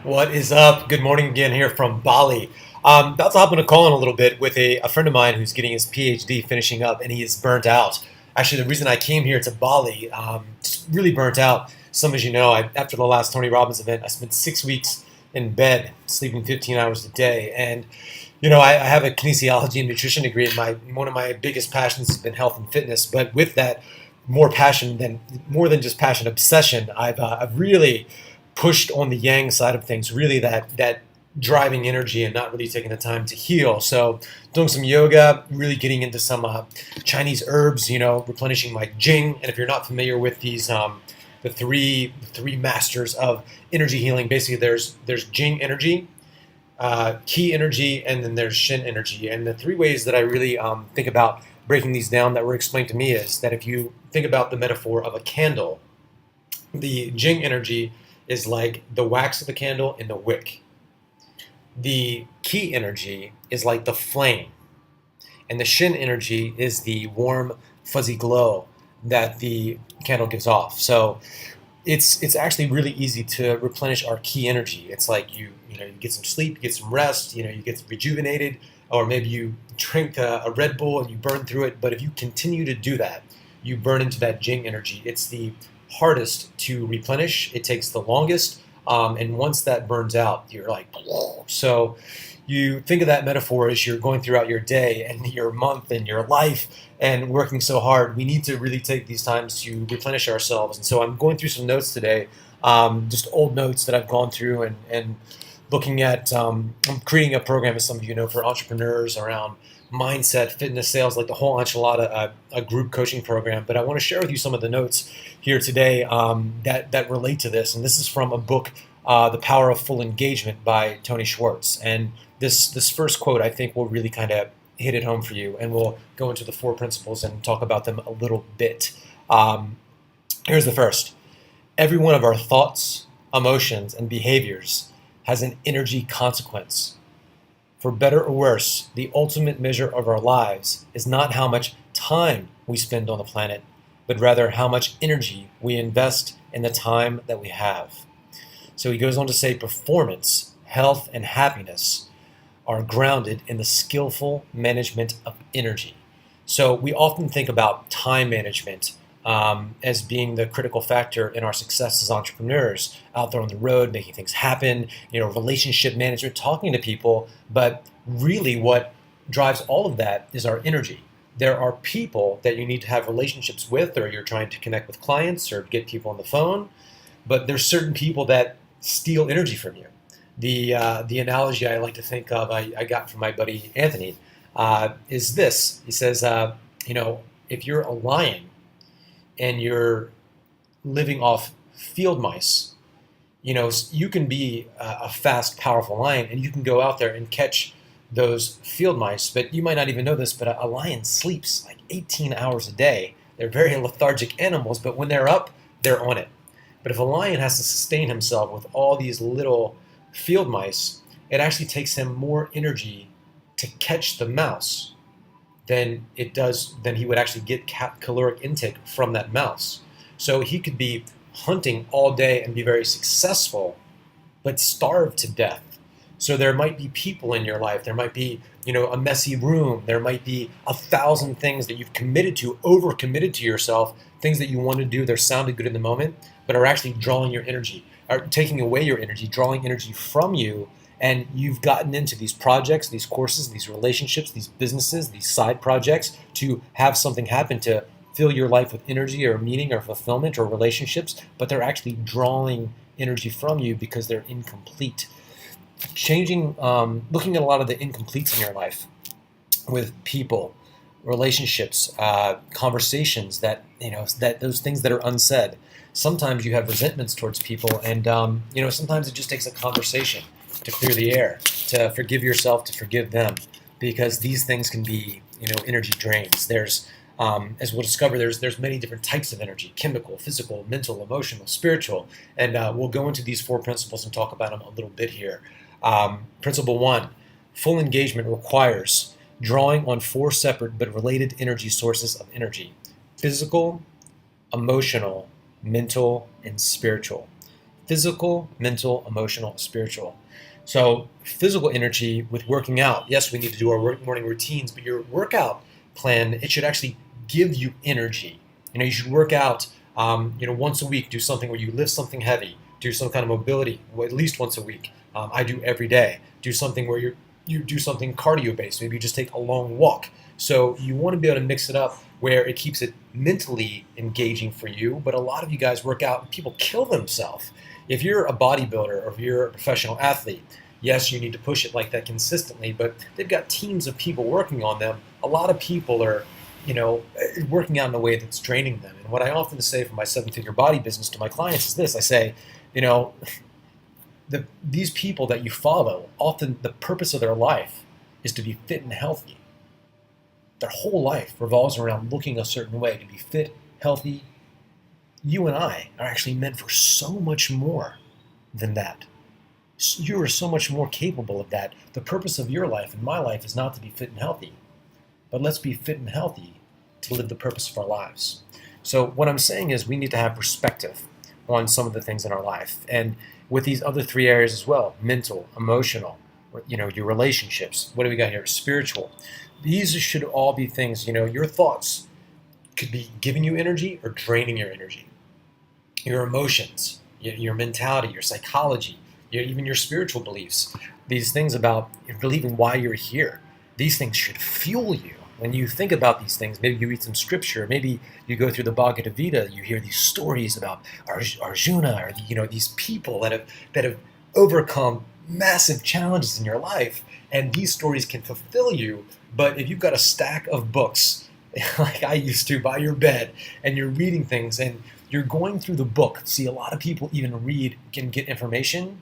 What is up? Good morning again here from Bali. About to hop on a call in a little bit with a friend of mine who's getting his PhD finishing up, and he is burnt out. Actually, the reason I came here to Bali, just really burnt out. Some as you know, after the last Tony Robbins event, I spent 6 weeks in bed, sleeping 15 hours a day. And I have a kinesiology and nutrition degree, and one of my biggest passions has been health and fitness. But with that, more than just passion, obsession. I've really pushed on the yang side of things, really that driving energy and not really taking the time to heal. So doing some yoga, really getting into some Chinese herbs, replenishing my Jing. And if you're not familiar with these, the three masters of energy healing, basically there's Jing energy, Qi energy, and then there's Shin energy. And the three ways that I really think about breaking these down that were explained to me is that if you think about the metaphor of a candle, the Jing energy is like the wax of the candle in the wick. The Qi energy is like the flame, and the Shin energy is the warm, fuzzy glow that the candle gives off. So it's actually really easy to replenish our Qi energy. It's like you get some sleep, you get some rest, you get rejuvenated, or maybe you drink a Red Bull and you burn through it. But if you continue to do that, you burn into that Jing energy. It's the hardest to replenish. It takes the longest, and once that burns out, you're like, whoa. So you think of that metaphor as you're going throughout your day and your month and your life and working so hard. We need to really take these times to replenish ourselves. And so I'm going through some notes today, just old notes that I've gone through and looking at. I'm creating a program, as some of you know, for entrepreneurs around mindset, fitness, sales, like the whole enchilada, a group coaching program. But I want to share with you some of the notes here today that relate to this. And this is from a book, The Power of Full Engagement by Tony Schwartz. And this first quote, I think, will really kind of hit it home for you. And we'll go into the four principles and talk about them a little bit. Here's the first. Every one of our thoughts, emotions, and behaviors has an energy consequence. For better or worse, the ultimate measure of our lives is not how much time we spend on the planet, but rather how much energy we invest in the time that we have. So he goes on to say performance, health, and happiness are grounded in the skillful management of energy. So we often think about time management as being the critical factor in our success as entrepreneurs out there on the road, making things happen, relationship management, talking to people. But really, what drives all of that is our energy. There are people that you need to have relationships with, or you're trying to connect with clients or get people on the phone. But there's certain people that steal energy from you. The analogy I like to think of, I got from my buddy Anthony, is this. He says, if you're a lion and you're living off field mice, you can be a fast, powerful lion, and you can go out there and catch those field mice. But you might not even know this, but a lion sleeps like 18 hours a day. They're very lethargic animals, but when they're up, they're on it. But if a lion has to sustain himself with all these little field mice, it actually takes him more energy to catch the mouse than he would actually get caloric intake from that mouse. So he could be hunting all day and be very successful, but starve to death. So there might be people in your life. There might be, a messy room. There might be 1,000 things that you've committed to, over-committed to yourself, things that you want to do. They're sounding good in the moment, but are actually drawing your energy, are taking away your energy, drawing energy from you. And you've gotten into these projects, these courses, these relationships, these businesses, these side projects to have something happen to fill your life with energy or meaning or fulfillment or relationships, but they're actually drawing energy from you because they're incomplete. Looking at a lot of the incompletes in your life with people, relationships, conversations that those things that are unsaid. Sometimes you have resentments towards people, and sometimes it just takes a conversation to clear the air, to forgive yourself, to forgive them, because these things can be, energy drains. There's, as we'll discover, there's many different types of energy: chemical, physical, mental, emotional, spiritual, and we'll go into these four principles and talk about them a little bit here. Principle one: full engagement requires drawing on four separate but related energy sources of energy: physical, emotional, mental, and spiritual. physical, mental, emotional, spiritual. So physical energy with working out. Yes, we need to do our morning routines, but your workout plan, it should actually give you energy. You should work out, once a week. Do something where you lift something heavy. Do some kind of mobility, at least once a week. I do every day. Do something where you do something cardio based. Maybe you just take a long walk. So you want to be able to mix it up where it keeps it mentally engaging for you. But a lot of you guys work out and people kill themselves. If you're a bodybuilder or if you're a professional athlete, yes, you need to push it like that consistently, but they've got teams of people working on them. A lot of people are, working out in a way that's draining them. And what I often say for my seven-figure body business to my clients is this. I say, these people that you follow, often the purpose of their life is to be fit and healthy. Their whole life revolves around looking a certain way, to be fit, healthy. You and I are actually meant for so much more than that. You are so much more capable of that. The purpose of your life and my life is not to be fit and healthy, but let's be fit and healthy to live the purpose of our lives. So what I'm saying is we need to have perspective on some of the things in our life. And with these other three areas as well, mental, emotional, your relationships. What do we got here? Spiritual. These should all be things, your thoughts could be giving you energy or draining your energy. Your emotions, your mentality, your psychology, even your spiritual beliefs. These things about believing why you're here. These things should fuel you. When you think about these things, maybe you read some scripture, maybe you go through the Bhagavad Gita, you hear these stories about Arjuna, or these people that have overcome massive challenges in your life, and these stories can fulfill you. But if you've got a stack of books, like I used to, by your bed, and you're reading things, and you're going through the book. See, a lot of people even can get information.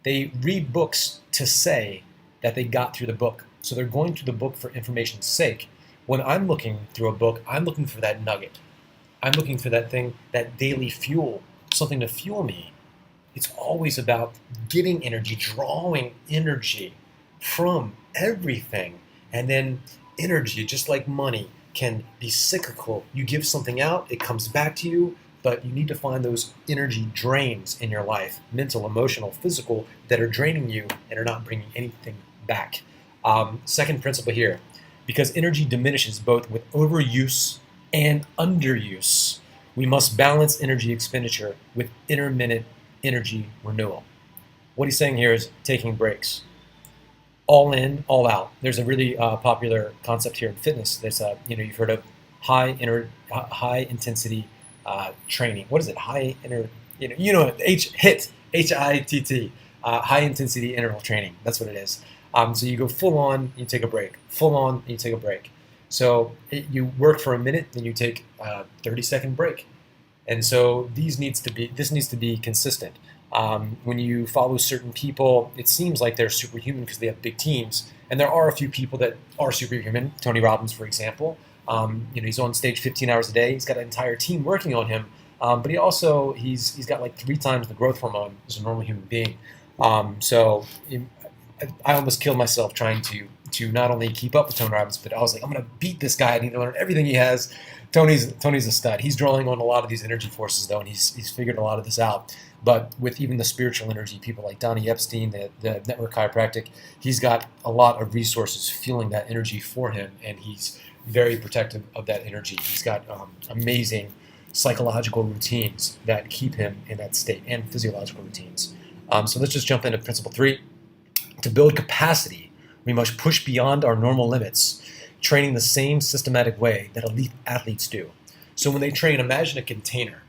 They read books to say that they got through the book. So they're going through the book for information's sake. When I'm looking through a book, I'm looking for that nugget. I'm looking for that thing, that daily fuel, something to fuel me. It's always about getting energy, drawing energy from everything. And then energy, just like money, can be cyclical. You give something out, it comes back to you, but you need to find those energy drains in your life, mental, emotional, physical, that are draining you and are not bringing anything back. Second principle here, because energy diminishes both with overuse and underuse, we must balance energy expenditure with intermittent energy renewal. What he's saying here is taking breaks. All in, all out. There's a really popular concept here in fitness. There's you've heard of high intensity training. What is it? HIIT, high intensity interval training. That's what it is. So you go full on, you take a break. Full on, you take a break. So you work for a minute, then you take a 30-second break. And so this needs to be consistent. When you follow certain people, it seems like they're superhuman because they have big teams. And there are a few people that are superhuman. Tony Robbins, for example. He's on stage 15 hours a day. He's got an entire team working on him. But he's got like 3 times the growth hormone as a normal human being. I almost killed myself trying to not only keep up with Tony Robbins, but I was like, I'm going to beat this guy. I need to learn everything he has. Tony's a stud. He's drawing on a lot of these energy forces, though, and he's figured a lot of this out. But with even the spiritual energy, people like Donnie Epstein, the network chiropractic, he's got a lot of resources fueling that energy for him, and he's very protective of that energy. He's got amazing psychological routines that keep him in that state, and physiological routines. So let's just jump into principle 3. To build capacity, we must push beyond our normal limits, training the same systematic way that elite athletes do. So when they train, imagine a container.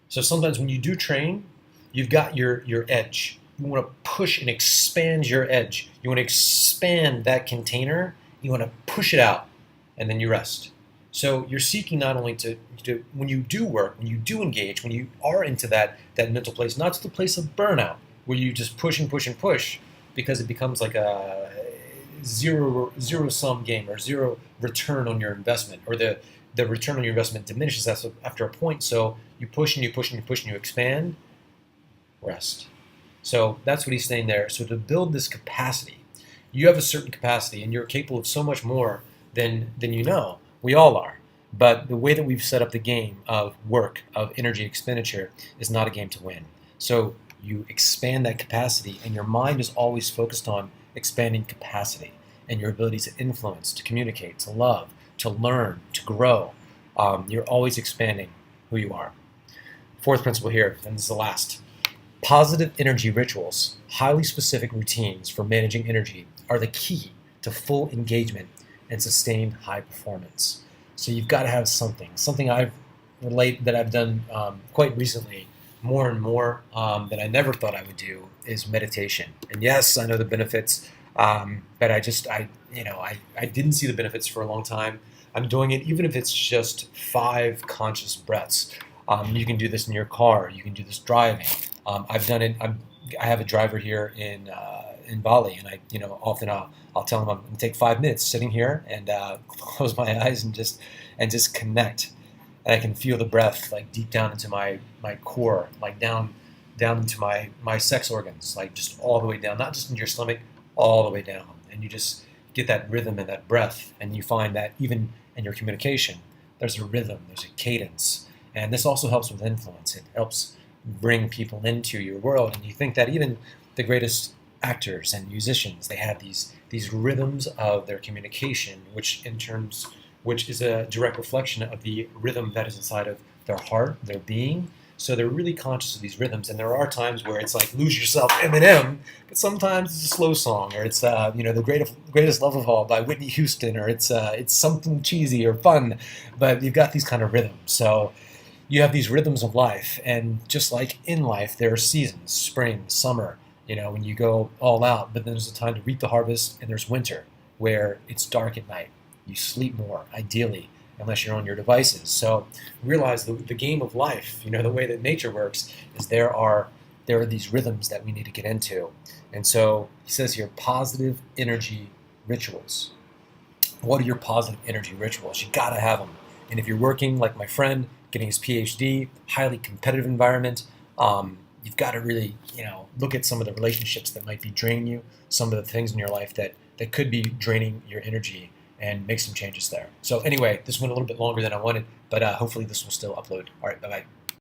So sometimes when you do train, you've got your edge. You want to push and expand your edge. You want to expand that container. You want to push it out, and then you rest. So you're seeking not only to when you do work, when you do engage, when you are into that mental place, not to the place of burnout, where you just push and push and push, because it becomes like a zero-sum game, or zero return on your investment, or the return on your investment diminishes after a point. So you push and you push and you push and you expand, rest. So that's what he's saying there. So to build this capacity, you have a certain capacity, and you're capable of so much more than you know. We all are. But the way that we've set up the game of work, of energy expenditure, is not a game to win. So You expand that capacity, and your mind is always focused on expanding capacity and your ability to influence, to communicate, to love, to learn, to grow. You're always expanding who you are. Fourth principle here, and this is the last. Positive energy rituals, highly specific routines for managing energy, are the key to full engagement and sustained high performance. So you've got to have something that I've done quite recently, more and more, that I never thought I would do is meditation. And yes, I know the benefits, but I didn't see the benefits for a long time. I'm doing it even if it's just 5 conscious breaths. You can do this in your car. You can do this driving. I've done it. I have a driver here in Bali, and often I'll tell him I'm going to take 5 minutes sitting here and close my eyes and just connect. And I can feel the breath like deep down into my core, like down into my sex organs, like just all the way down, not just into your stomach, all the way down. And you just get that rhythm and that breath, and you find that even in your communication, there's a rhythm, there's a cadence. And this also helps with influence. It helps bring people into your world. And you think that even the greatest actors and musicians, they have these rhythms of their communication, which is a direct reflection of the rhythm that is inside of their heart, their being. So they're really conscious of these rhythms, and there are times where it's like lose yourself, Eminem, but sometimes it's a slow song, or it's the greatest love of all by Whitney Houston, or it's something cheesy or fun, but you've got these kind of rhythms. So you have these rhythms of life, and just like in life, there are seasons: spring, summer. When you go all out, but then there's a time to reap the harvest, and there's winter, where it's dark at night. You sleep more, ideally, unless you're on your devices. So realize the game of life, the way that nature works, is there are these rhythms that we need to get into. And so he says here, positive energy rituals. What are your positive energy rituals? You got to have them. And if you're working like my friend, getting his PhD, highly competitive environment, you've got to really, look at some of the relationships that might be draining you, some of the things in your life that could be draining your energy, and make some changes there. So anyway, this went a little bit longer than I wanted, but hopefully this will still upload. All right, bye-bye.